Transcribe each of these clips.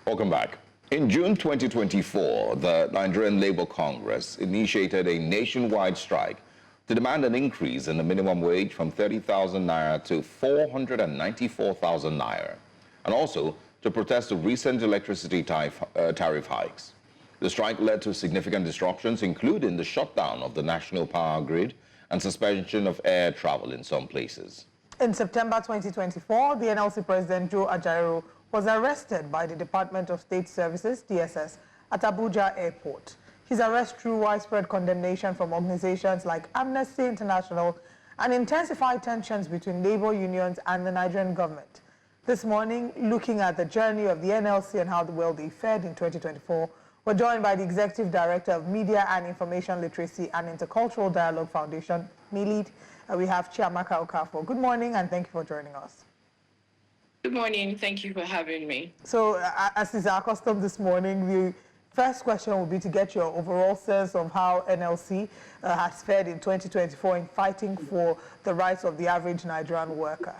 Welcome back. In June 2024, the Nigerian Labour Congress initiated a nationwide strike to demand an increase in the minimum wage from 30,000 naira to 494,000 naira, and also to protest the recent electricity tariff hikes. The strike led to significant disruptions, including the shutdown of the national power grid and suspension of air travel in some places. In September 2024, the NLC President Joe Ajaero was arrested by the Department of State Services, DSS, at Abuja Airport. His arrest drew widespread condemnation from organizations like Amnesty International and intensified tensions between labor unions and the Nigerian government. This morning, looking at the journey of the NLC and how well they fared in 2024, we're joined by the Executive Director of Media and Information Literacy and Intercultural Dialogue Foundation, MILID. We have Chiamaka Okafor. Good morning, and thank you for joining us. Good morning. Thank you for having me. So, as is our custom this morning, the first question will be to get your overall sense of how NLC has fared in 2024 in fighting for the rights of the average Nigerian worker.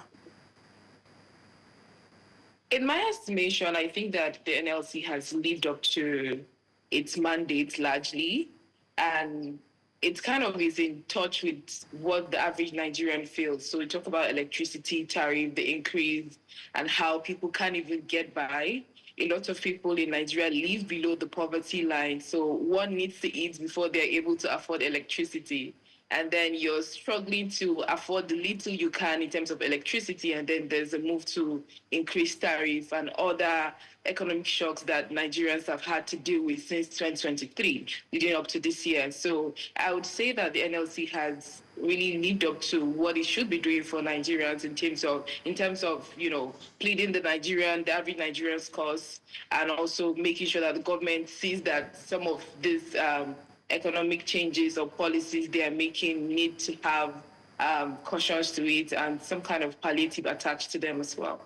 In my estimation, I think that the NLC has lived up to its mandate largely, and it kind of is in touch with what the average Nigerian feels. So we talk about electricity tariff, the increase, and how people can't even get by. A lot of people in Nigeria live below the poverty line. So one needs to eat before they're able to afford electricity. And then you're struggling to afford the little you can in terms of electricity, and then there's a move to increase tariff and other economic shocks that Nigerians have had to deal with since 2023, leading up to this year. So I would say that the NLC has really lived up to what it should be doing for Nigerians in terms of pleading the average Nigerian's cause, and also making sure that the government sees that some of these economic changes or policies they are making need to have cautions to it and some kind of palliative attached to them as well.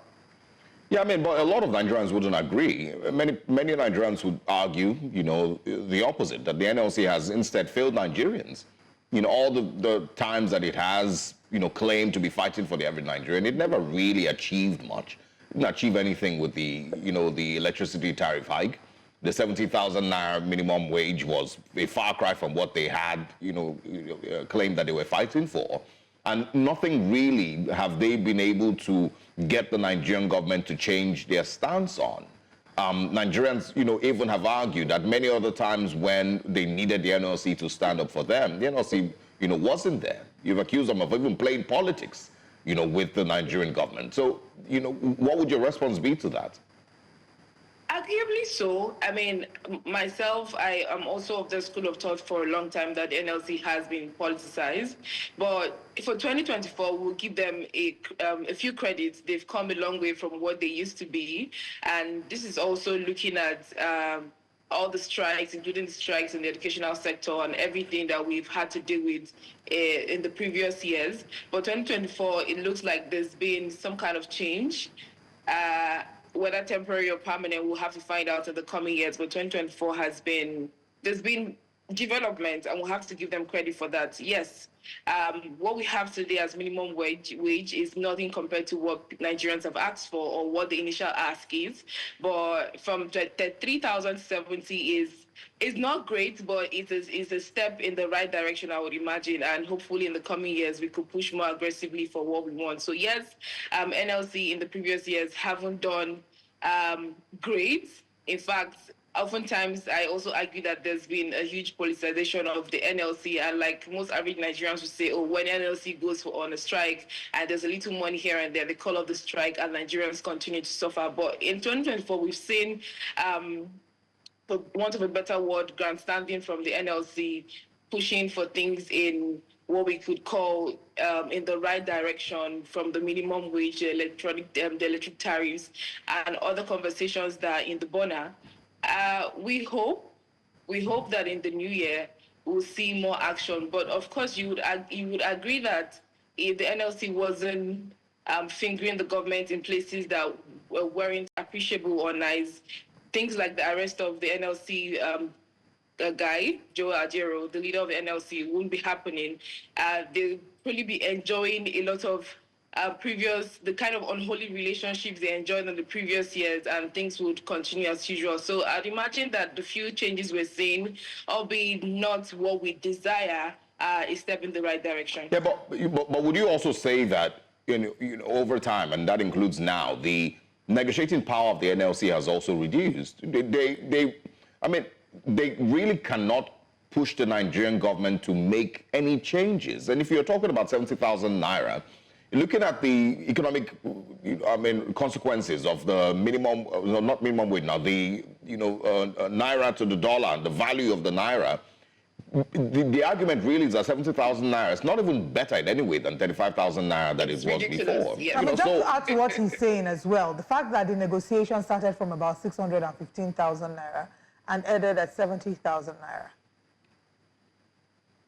Yeah, I mean, but a lot of Nigerians wouldn't agree. Many Nigerians would argue, the opposite, that the NLC has instead failed Nigerians. All the times that it has, claimed to be fighting for the average Nigerian, it never really achieved much. It didn't achieve anything with the electricity tariff hike. The 70,000 naira minimum wage was a far cry from what they had, claimed that they were fighting for. And nothing really have they been able to get the Nigerian government to change their stance on. Nigerians, even have argued that many other times when they needed the NLC to stand up for them, the NLC, wasn't there. You've accused them of even playing politics, with the Nigerian government. So, what would your response be to that? Arguably so. I mean, myself, I am also of the school of thought for a long time that the NLC has been politicized. But for 2024, we'll give them a few credits. They've come a long way from what they used to be. And this is also looking at all the strikes, including the strikes in the educational sector and everything that we've had to deal with in the previous years. But 2024, it looks like there's been some kind of change. Whether temporary or permanent, we'll have to find out in the coming years. But 2024 there's been development, and we'll have to give them credit for that. Yes, what we have today as minimum wage is nothing compared to what Nigerians have asked for or what the initial ask is. But from 3,070 is not great, but it is a step in the right direction, I would imagine. And hopefully in the coming years, we could push more aggressively for what we want. So yes, NLC in the previous years haven't done great. In fact, oftentimes I also argue that there's been a huge politicization of the NLC, and like most average Nigerians would say, when NLC goes on a strike and there's a little money here and there, they call off the strike and Nigerians continue to suffer. But in 2024, we've seen, for want of a better word, grandstanding from the NLC, pushing for things in what we could call in the right direction, from the minimum wage, the electric tariffs, and other conversations that are in the burner. We hope that in the new year we'll see more action. But of course, you would agree that if the NLC wasn't fingering the government in places that weren't appreciable or nice, things like the arrest of the NLC guy, Joe Ajaero, the leader of the NLC, wouldn't be happening. They'll probably be enjoying a lot of the kind of unholy relationships they enjoyed in the previous years, and things would continue as usual. So I'd imagine that the few changes we're seeing, albeit not what we desire, a step in the right direction. Yeah, but would you also say that over time, and that includes now, the negotiating power of the NLC has also reduced? I mean, they really cannot push the Nigerian government to make any changes. And if you're talking about 70,000 naira, looking at the economic, consequences of the minimum, not minimum wage now, the naira to the dollar and the value of the naira. The argument really is that 70,000 naira is not even better in any way than 35,000 naira that it was before. Yeah. Just to add to what he's saying as well, the fact that the negotiation started from about 615,000 naira and ended at 70,000 naira.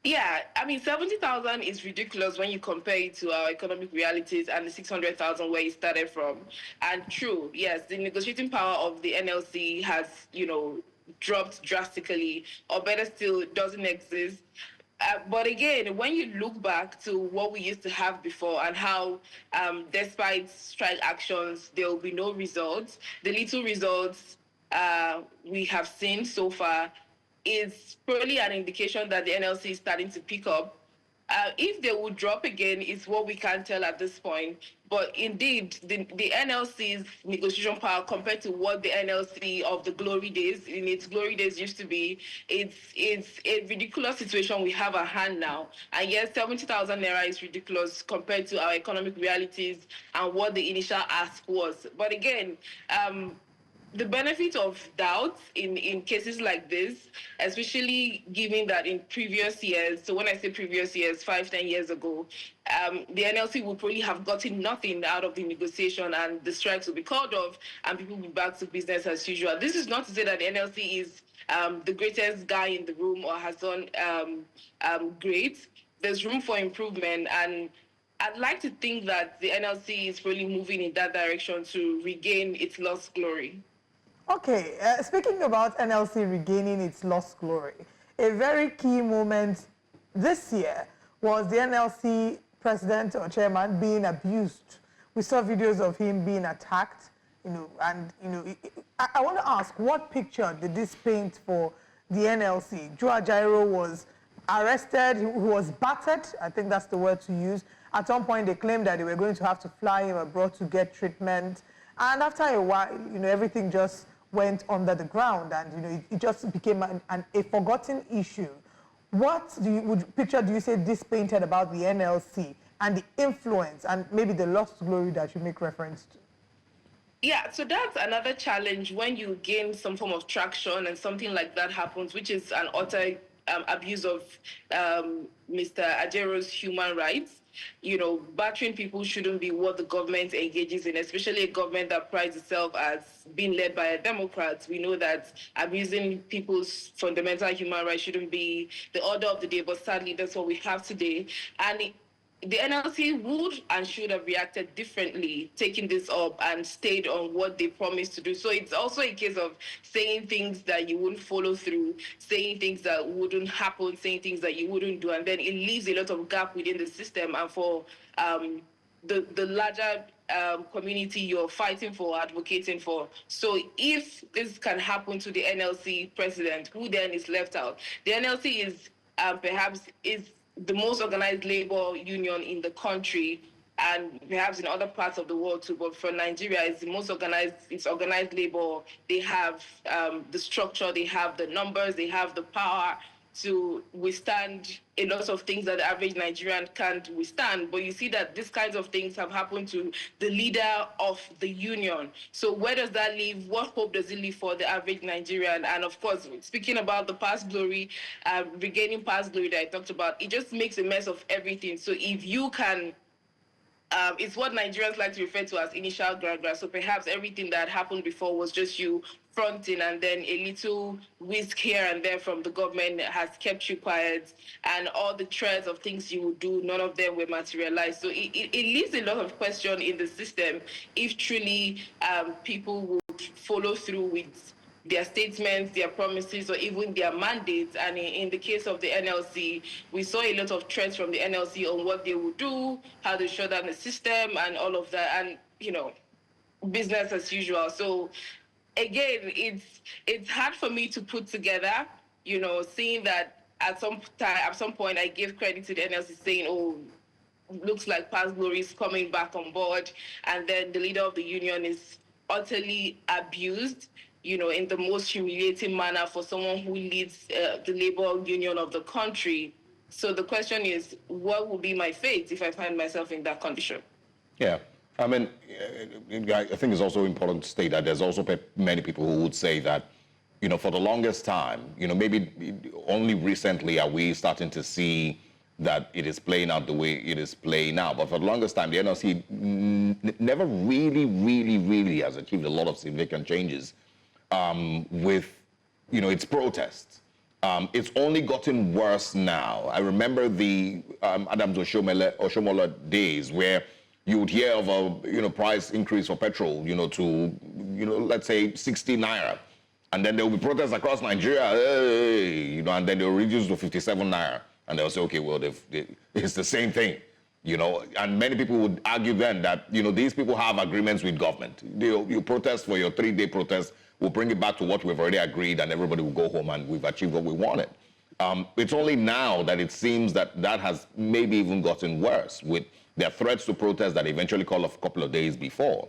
Yeah, I mean, 70,000 is ridiculous when you compare it to our economic realities and the 600,000 where it started from. And true, yes, the negotiating power of the NLC has, dropped drastically, or better still, doesn't exist. But again, when you look back to what we used to have before and how, despite strike actions, there will be no results, the little results we have seen so far is probably an indication that the NLC is starting to pick up. If they would drop again, is what we can't tell at this point. But indeed, the NLC's negotiation power compared to what the NLC of the glory days, in its glory days used to be, it's a ridiculous situation we have at hand now. And yes, 70,000 naira is ridiculous compared to our economic realities and what the initial ask was. But again, the benefit of doubt in cases like this, especially given that in previous years, so when I say previous years, 5-10 years ago, the NLC would probably have gotten nothing out of the negotiation and the strikes would be called off and people will be back to business as usual. This is not to say that the NLC is the greatest guy in the room or has done great. There's room for improvement, and I'd like to think that the NLC is really moving in that direction to regain its lost glory. Okay, speaking about NLC regaining its lost glory, a very key moment this year was the NLC president or chairman being abused. We saw videos of him being attacked, I want to ask, what picture did this paint for the NLC? Joe Ajaero was arrested, he was battered, I think that's the word to use. At some point, they claimed that they were going to have to fly him abroad to get treatment. And after a while, everything just went under the ground and, it just became a forgotten issue. What picture do you say this painted about the NLC and the influence and maybe the lost glory that you make reference to? Yeah, so that's another challenge when you gain some form of traction and something like that happens, which is an utter abuse of Mr. Ajero's human rights. Battering people shouldn't be what the government engages in, especially a government that prides itself as being led by a Democrat. We know that abusing people's fundamental human rights shouldn't be the order of the day, but sadly, that's what we have today. And the NLC would and should have reacted differently, taking this up and stayed on what they promised to do. So it's also a case of saying things that you wouldn't follow through, saying things that wouldn't happen, saying things that you wouldn't do, and then it leaves a lot of gap within the system and for the larger community you're fighting for, advocating for. So if this can happen to the NLC president, who then is left out? The NLC is perhaps the most organized labor union in the country, and perhaps in other parts of the world too, but for Nigeria, it's the most organized, it's organized labor. They have the structure, they have the numbers, they have the power to withstand a lot of things that the average Nigerian can't withstand. But you see that these kinds of things have happened to the leader of the union. So where does that leave? What hope does it leave for the average Nigerian? And of course, speaking about the past glory, regaining past glory that I talked about, it just makes a mess of everything. So if you can, it's what Nigerians like to refer to as initial gragra. So perhaps everything that happened before was just you fronting, and then a little whisk here and there from the government has kept you quiet, and all the threads of things you would do, none of them were materialized. So it leaves a lot of question in the system if truly people would follow through with their statements, their promises, or even their mandates. And in the case of the NLC, we saw a lot of threats from the NLC on what they would do, how they shut down the system, and all of that. And, business as usual. So again, it's hard for me to put together, seeing that at some point I gave credit to the NLC saying, oh, looks like past glory is coming back on board, and then the leader of the union is utterly abused, in the most humiliating manner for someone who leads the labor union of the country. So the question is, what will be my fate if I find myself in that condition? Yeah. I mean, I think it's also important to state that there's also many people who would say that, for the longest time, maybe only recently are we starting to see that it is playing out the way it is playing out. But for the longest time, the NLC never really has achieved a lot of significant changes with, its protests. It's only gotten worse now. I remember the Adams Oshomola days where you would hear of a price increase for petrol, to let's say 60 naira, and then there will be protests across Nigeria, and then they'll reduce to 57 naira, and they'll say, okay, well, it's the same thing, and many people would argue then that these people have agreements with government. You protest for your 3-day protest, we'll bring it back to what we've already agreed, and everybody will go home, and we've achieved what we wanted. It's only now that it seems that has maybe even gotten worse with their threats to protest that eventually called off a couple of days before.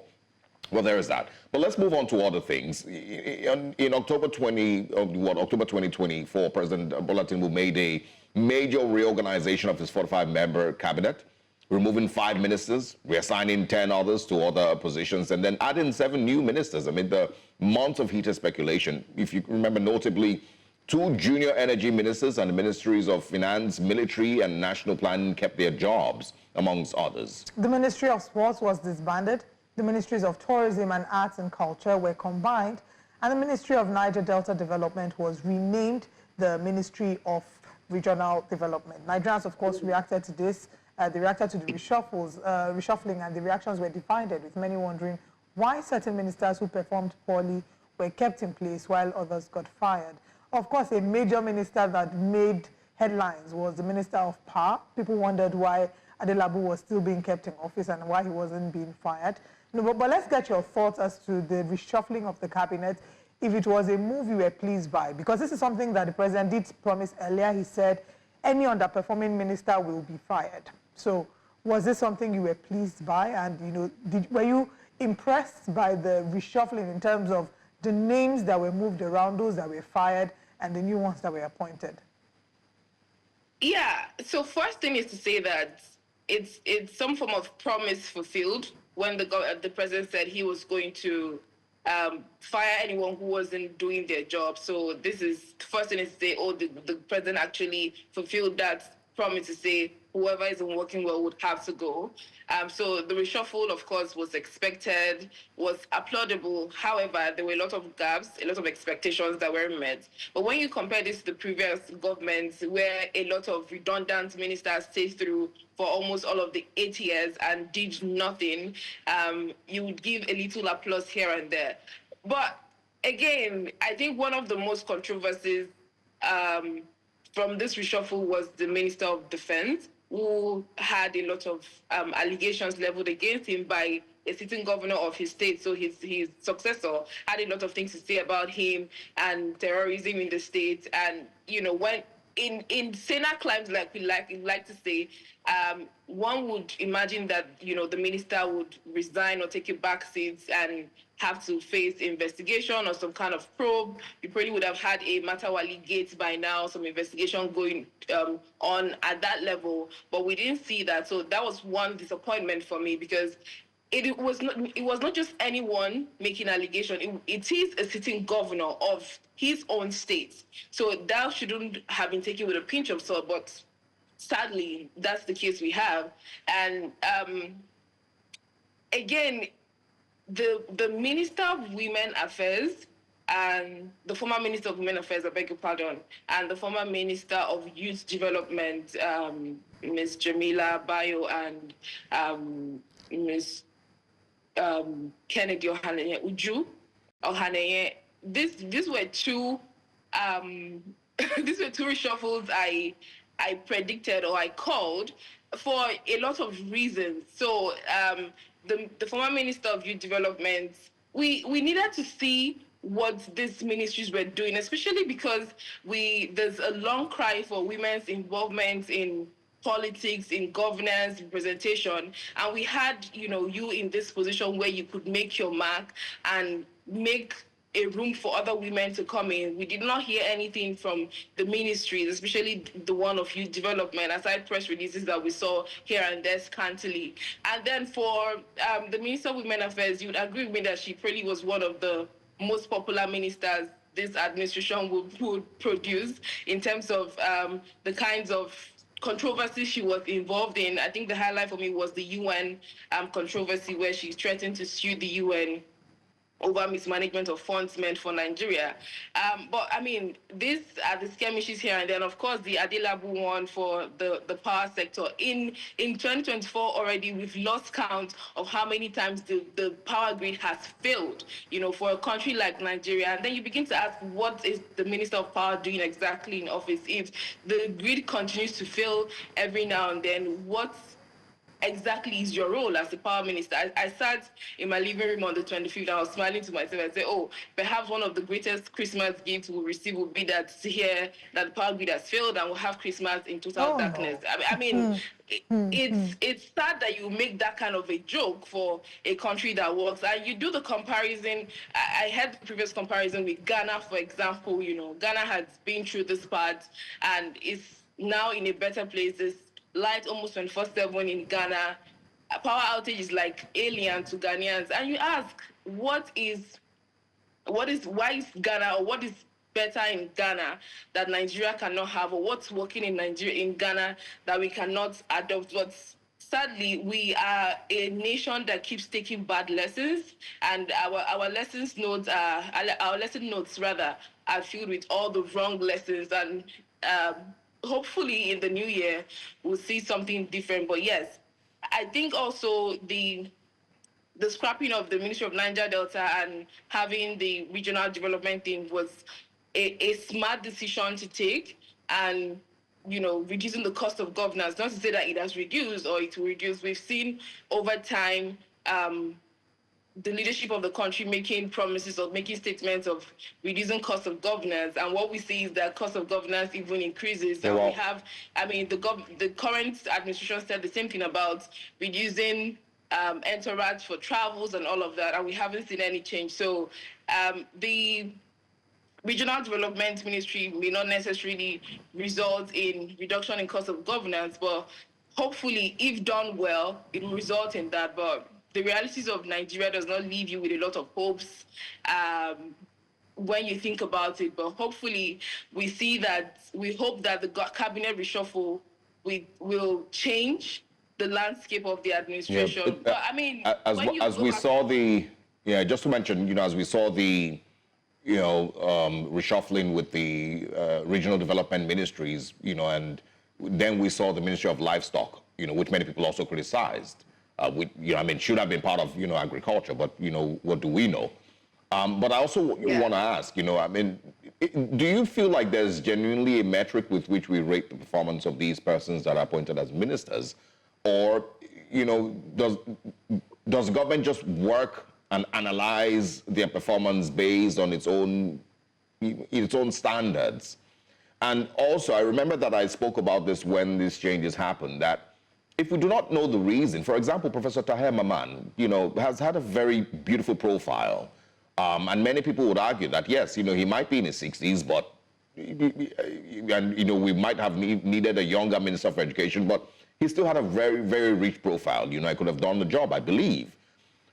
Well, there is that. But let's move on to other things. In October 2024, President Bola Tinubu made a major reorganization of his 45-member cabinet, removing 5 ministers, reassigning 10 others to other positions, and then adding 7 new ministers amid the months of heated speculation. If you remember, notably, 2 junior energy ministers and the Ministries of Finance, Military, and National Planning kept their jobs, amongst others. The Ministry of Sports was disbanded. The Ministries of Tourism and Arts and Culture were combined, and the Ministry of Niger Delta Development was renamed the Ministry of Regional Development. Nigerians, of course, reacted to this. They reacted to the reshuffling, and the reactions were divided, with many wondering why certain ministers who performed poorly were kept in place while others got fired. Of course, a major minister that made headlines was the Minister of Power. People wondered why Adelabu was still being kept in office and why he wasn't being fired. But let's get your thoughts as to the reshuffling of the cabinet, if it was a move you were pleased by. Because this is something that the president did promise earlier. He said any underperforming minister will be fired. So was this something you were pleased by? And, were you impressed by the reshuffling in terms of the names that were moved around, those that were fired, and the new ones that were appointed? Yeah, so first thing is to say that it's some form of promise fulfilled when the president said he was going to fire anyone who wasn't doing their job. So this is, first thing is to say, oh, the president actually fulfilled that promise to say whoever isn't working well would have to go. So the reshuffle, of course, was expected, was applaudable. However, there were a lot of gaps, a lot of expectations that weren't met. But when you compare this to the previous governments, where a lot of redundant ministers stayed through for almost all of the 8 years and did nothing, you would give a little applause here and there. But again, I think one of the most controversies from this reshuffle was the Minister of Defense, who had a lot of allegations leveled against him by a sitting governor of his state. So his successor had a lot of things to say about him and terrorism in the state. And, when in saner climes, like we like to say, one would imagine that, the minister would resign or take a back seat and have to face investigation or some kind of probe. You probably would have had a Matawali Gates by now, some investigation going on at that level, but we didn't see that. So that was one disappointment for me, because it was not just anyone making allegation. It is a sitting governor of his own state. So that shouldn't have been taken with a pinch of salt, but sadly, that's the case we have. And again, the Minister of Women Affairs and the former Minister of Women Affairs, I beg your pardon, and the former Minister of Youth Development, Ms. Jamila Bayo, and Ms. Kennedy Ohaneye Uju, these were two these were two reshuffles I predicted or I called for a lot of reasons. So the former Minister of Youth Development, we needed to see what these ministries were doing, especially because there's a long cry for women's involvement in politics, in governance, representation, and we had you in this position where you could make your mark and make a room for other women to come in. We did not hear anything from the ministries, especially the one of youth development, aside press releases that we saw here and there scantily. And then for the Minister of Women Affairs, you'd agree with me that she probably was one of the most popular ministers this administration would produce in terms of the kinds of controversies she was involved in. I think the highlight for me was the UN controversy where she threatened to sue the UN over mismanagement of funds meant for Nigeria. But I mean, these are the skirmishes here and then. Of course, the Adelabu one for the power sector. In 2024 already, we've lost count of how many times the power grid has failed, for a country like Nigeria. And then you begin to ask, what is the Minister of Power doing exactly in office? If the grid continues to fail every now and then, what's exactly is your role as the power minister? I sat in my living room on the 25th. I was smiling to myself and said, oh, perhaps one of the greatest Christmas gifts we'll receive will be that to hear that the power grid has failed and we'll have Christmas in total darkness. No. I mean, it's sad that you make that kind of a joke for a country that works. And you do the comparison. I had the previous comparison with Ghana, for example. Ghana has been through this part and is now in a better place. There's light almost 24/7 in Ghana. A power outage is like alien to Ghanaians. And you ask, why is Ghana, or what is better in Ghana that Nigeria cannot have, or what's working in Ghana that we cannot adopt? But sadly, we are a nation that keeps taking bad lessons, and our lesson notes are filled with all the wrong lessons. And hopefully in the new year we'll see something different. But yes, I think also the scrapping of the Ministry of Niger Delta and having the regional development team was a smart decision to take, and reducing the cost of governance. Not to say that it has reduced or it will reduce. We've seen over time the leadership of the country making promises or making statements of reducing cost of governance, and what we see is that cost of governance even increases. And we have, the current administration said the same thing about reducing entourage for travels and all of that, and we haven't seen any change. So the Regional Development Ministry may not necessarily result in reduction in cost of governance, but hopefully, if done well, it will result in that. But the realities of Nigeria does not leave you with a lot of hopes when you think about it. But hopefully, we hope that the cabinet reshuffle will change the landscape of the administration. Yeah, but I mean, as we saw just to mention, as we saw the reshuffling with the regional development ministries, and then we saw the Ministry of Livestock, which many people also criticized. Should have been part of, agriculture, but, what do we know? But I also want to ask, do you feel like there's genuinely a metric with which we rate the performance of these persons that are appointed as ministers? Or, does government just work and analyze their performance based on its own standards? And also, I remember that I spoke about this when these changes happened, that if we do not know the reason, for example, Professor Tahir Maman, has had a very beautiful profile. And many people would argue that, yes, he might be in his 60s, but, we might have needed a younger Minister of Education, but he still had a very, very rich profile. I could have done the job, I believe.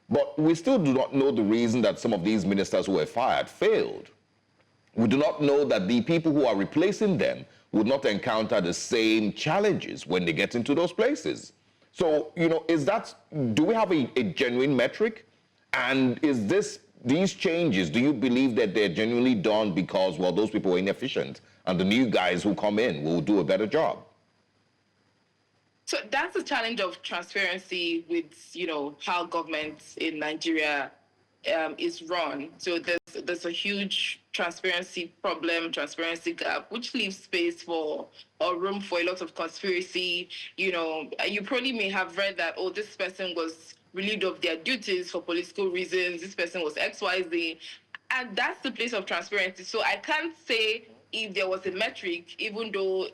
But we still do not know the reason that some of these ministers who were fired failed. We do not know that the people who are replacing them would not encounter the same challenges when they get into those places. So, do we have a genuine metric? And is these changes, do you believe that they're genuinely done because, well, those people were inefficient and the new guys who come in will do a better job? So that's the challenge of transparency with, how government in Nigeria is run. So there's there's a huge transparency problem, transparency gap, which leaves space for or room for a lot of conspiracy. You probably may have read that, oh, this person was relieved of their duties for political reasons. This person was XYZ. And that's the place of transparency. So I can't say if there was a metric, even though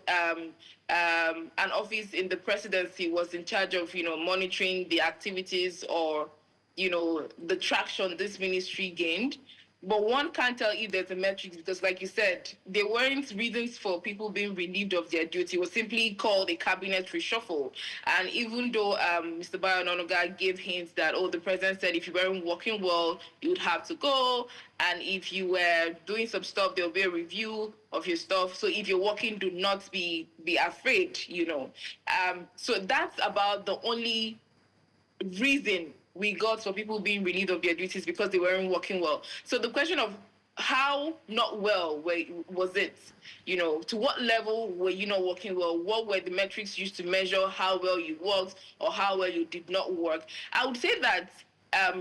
an office in the presidency was in charge of, monitoring the activities or, the traction this ministry gained. But one can't tell if there's a metric because, like you said, there weren't reasons for people being relieved of their duty. It was simply called a cabinet reshuffle. And even though Mr. Bayo Ononuga gave hints that, the president said if you weren't working well, you would have to go. And if you were doing some stuff, there'll be a review of your stuff. So if you're working, do not be afraid, So that's about the only reason we got for people being relieved of their duties because they weren't working well. So the question of how not well was it, to what level were you not working well? What were the metrics used to measure how well you worked or how well you did not work? I would say that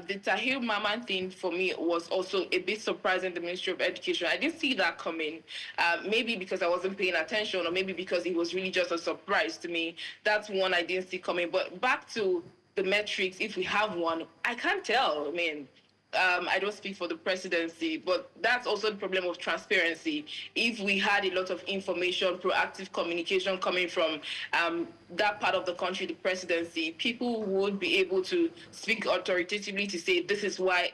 the Tahir Maman thing for me was also a bit surprising, the Ministry of Education. I didn't see that coming, maybe because I wasn't paying attention or maybe because it was really just a surprise to me. That's one I didn't see coming. But back to the metrics, if we have one, I can't tell. I mean, I don't speak for the presidency, but that's also the problem of transparency. If we had a lot of information, proactive communication coming from that part of the country, the presidency, people would be able to speak authoritatively to say this is why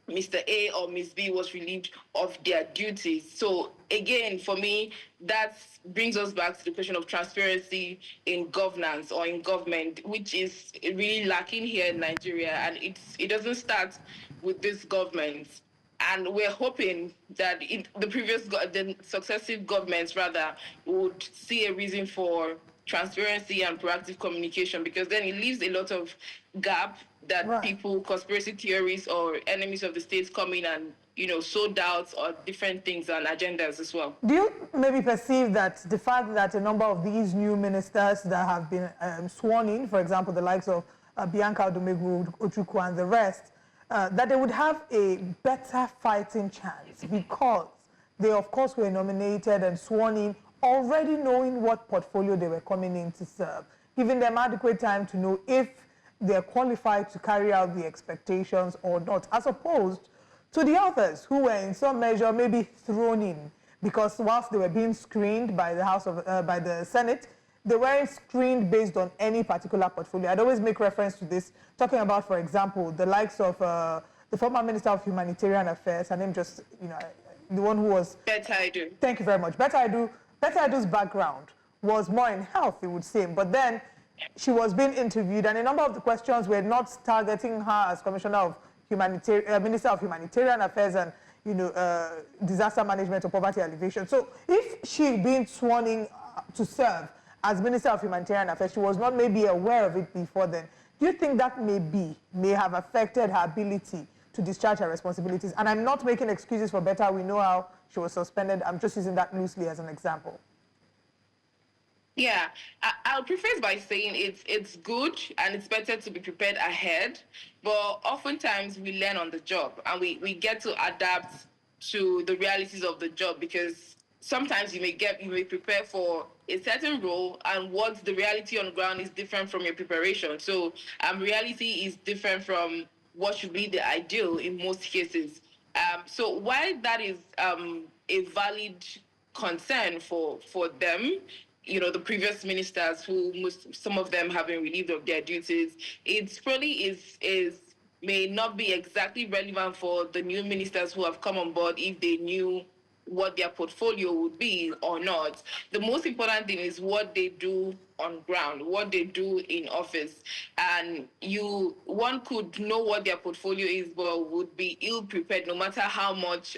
Mr. A or Ms. B was relieved of their duties. So again, for me, that brings us back to the question of transparency in governance or in government, which is really lacking here in Nigeria. And it doesn't start with this government. And we're hoping that the successive governments rather would see a reason for transparency and proactive communication, because then it leaves a lot of gap that people, conspiracy theories or enemies of the states come in and, sow doubts or different things and agendas as well. Do you maybe perceive that the fact that a number of these new ministers that have been sworn in, for example, the likes of Bianca Odumegwu, Ojukwu and the rest, that they would have a better fighting chance because they, of course, were nominated and sworn in already knowing what portfolio they were coming in to serve, giving them adequate time to know if they're qualified to carry out the expectations or not, as opposed to the others who were in some measure maybe thrown in because whilst they were being screened by the by the Senate, they weren't screened based on any particular portfolio. I'd always make reference to this, talking about, for example, the likes of the former Minister of Humanitarian Affairs, her name just, the one who was... Better I do. Thank you very much. Better I do's background was more in health, it would seem, but then she was being interviewed and a number of the questions were not targeting her as Commissioner of Minister of Humanitarian Affairs and, disaster management or poverty alleviation. So if she being sworn in to serve as Minister of Humanitarian Affairs, she was not maybe aware of it before then, do you think that may have affected her ability to discharge her responsibilities? And I'm not making excuses for Better. We know how she was suspended. I'm just using that loosely as an example. Yeah, I'll preface by saying it's good and it's better to be prepared ahead, but oftentimes we learn on the job and we get to adapt to the realities of the job, because sometimes you may prepare for a certain role and what the reality on the ground is different from your preparation. So reality is different from what should be the ideal in most cases. So while that is a valid concern for them, the previous ministers some of them have been relieved of their duties, it probably may not be exactly relevant for the new ministers who have come on board if they knew what their portfolio would be or not. The most important thing is what they do on ground, what they do in office. And one could know what their portfolio is, but would be ill prepared no matter how much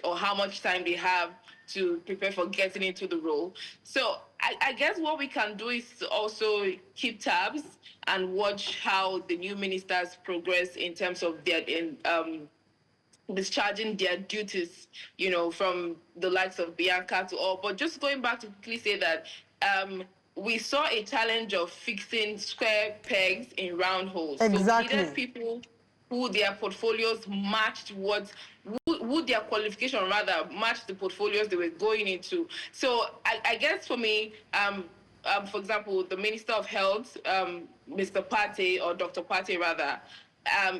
time they have to prepare for getting into the role. So I guess what we can do is to also keep tabs and watch how the new ministers progress in terms of their discharging their duties, from the likes of Bianca to all. But just going back to quickly say that we saw a challenge of fixing square pegs in round holes. Exactly. So we needed people who their portfolios matched who would their qualification rather match the portfolios they were going into? So I guess for me, for example, the Minister of Health, Mr. Pate, or Dr. Pate rather,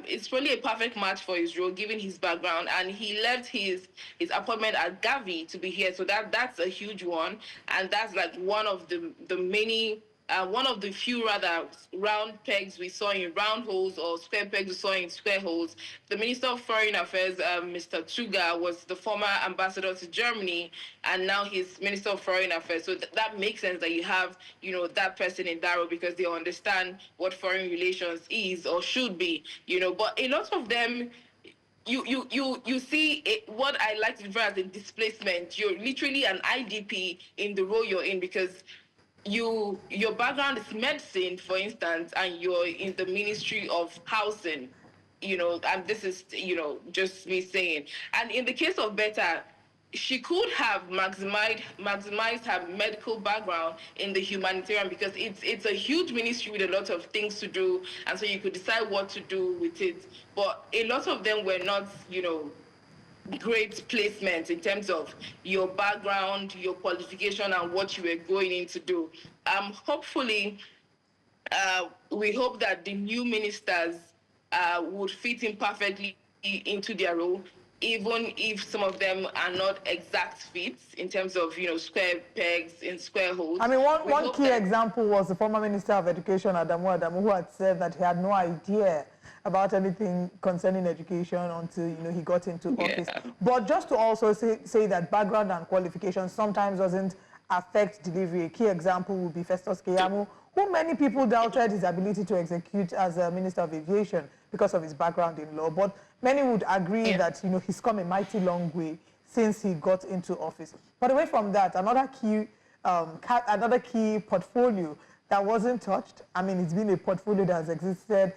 it's really a perfect match for his role given his background, and he left his appointment at Gavi to be here, so that's a huge one, and that's like one of the many one of the few rather round pegs we saw in round holes, or square pegs we saw in square holes. The Minister of Foreign Affairs, Mr. Tuga, was the former ambassador to Germany, and now he's Minister of Foreign Affairs. So that makes sense that you have, that person in that role, because they understand what foreign relations is or should be, But a lot of them, you see what I like to refer as a displacement. You're literally an IDP in the role you're in, because your background is medicine, for instance, and you're in the Ministry of Housing, and this is, just me saying. And in the case of Betta, she could have maximized her medical background in the humanitarian, because it's a huge ministry with a lot of things to do, and so you could decide what to do with it. But a lot of them were not, great placement in terms of your background, your qualification, and what you were going in to do. Hopefully, we hope that the new ministers would fit in perfectly into their role, even if some of them are not exact fits in terms of, square pegs in square holes. I mean, one key example was the former Minister of Education, Adamu, who had said that he had no idea about anything concerning education until, he got into office. But just to also say that background and qualifications sometimes doesn't affect delivery. A key example would be Festus Keyamo, who many people doubted his ability to execute as a Minister of Aviation because of his background in law. But many would agree that, he's come a mighty long way since he got into office. But away from that, another key portfolio that wasn't touched, I mean, it's been a portfolio that has existed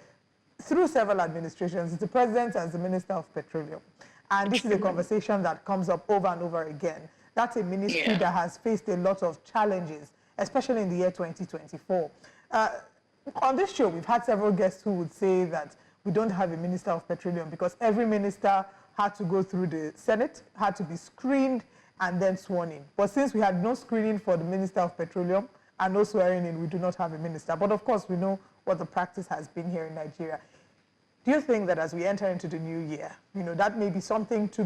through several administrations. It's the president as the Minister of Petroleum. And this is a conversation that comes up over and over again. That's a ministry that has faced a lot of challenges, especially in the year 2024. On this show, we've had several guests who would say that we don't have a Minister of Petroleum because every minister had to go through the Senate, had to be screened, and then sworn in. But since we had no screening for the Minister of Petroleum and no swearing in, we do not have a minister. But of course, we know what the practice has been here in Nigeria. Do you think that as we enter into the new year, that may be something to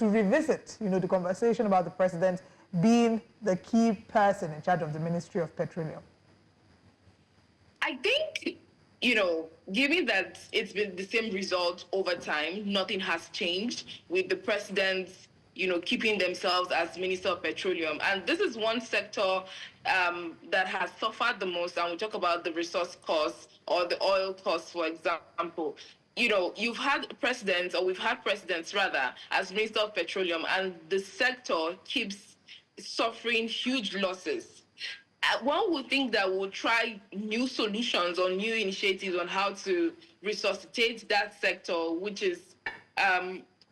revisit, the conversation about the president being the key person in charge of the Ministry of Petroleum? I think, given that it's been the same result over time, nothing has changed with the president's, keeping themselves as Minister of Petroleum. And this is one sector that has suffered the most. And we talk about the resource costs or the oil costs, for example. You've had presidents, or we've had presidents rather, as Minister of Petroleum, and the sector keeps suffering huge losses. One would think that we'll try new solutions or new initiatives on how to resuscitate that sector, which is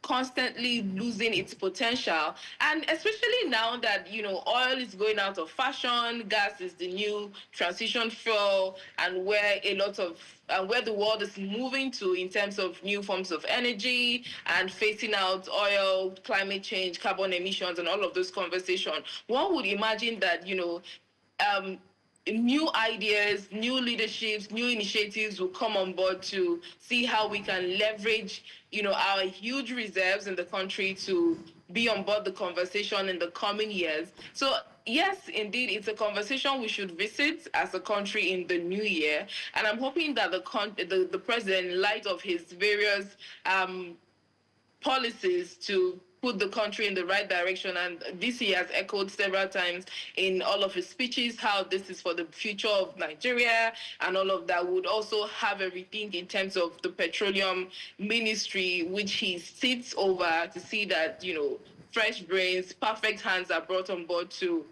constantly losing its potential. And especially now that, oil is going out of fashion, gas is the new transition fuel, and where the world is moving to in terms of new forms of energy and phasing out oil, climate change, carbon emissions, and all of those conversations. One would imagine that, new ideas, new leaderships, new initiatives will come on board to see how we can leverage, our huge reserves in the country to be on board the conversation in the coming years. So yes, indeed, it's a conversation we should visit as a country in the new year. And I'm hoping that the president, in light of his various policies to put the country in the right direction, and this he has echoed several times in all of his speeches how this is for the future of Nigeria and all of that, would also have a rethink in terms of the petroleum ministry, which he sits over, to see that, fresh brains, perfect hands are brought on board to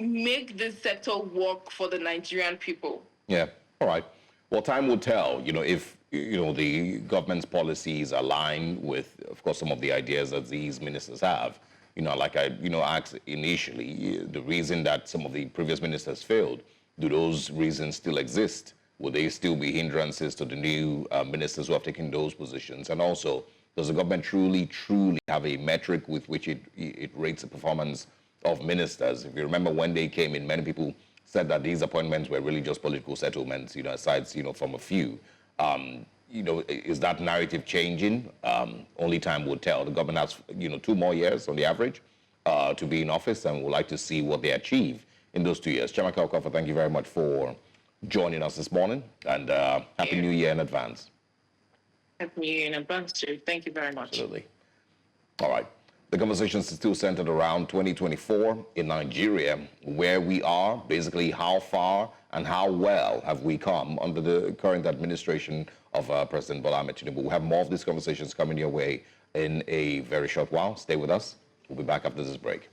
make this sector work for the Nigerian people. Yeah, all right. Well, time will tell, if the government's policies align with, of course, some of the ideas that these ministers have. Like I, asked initially, the reason that some of the previous ministers failed, do those reasons still exist? Will they still be hindrances to the new ministers who have taken those positions? And also, Does the government truly have a metric with which it rates the performance of ministers? If you remember when they came in, many people said that these appointments were really just political settlements, aside, from a few. Is that narrative changing? Only time will tell. The government has, 2 more years on the average to be in office, and we'd like to see what they achieve in those 2 years. Chiamaka Okafor, thank you very much for joining us this morning, and Happy New Year in advance. Happy New Year in advance, too. Thank you very much. Absolutely. All right. The conversation is still centered around 2024 in Nigeria, where we are, basically how far and how well have we come under the current administration of President Bola Tinubu. We'll have more of these conversations coming your way in a very short while. Stay with us. We'll be back after this break.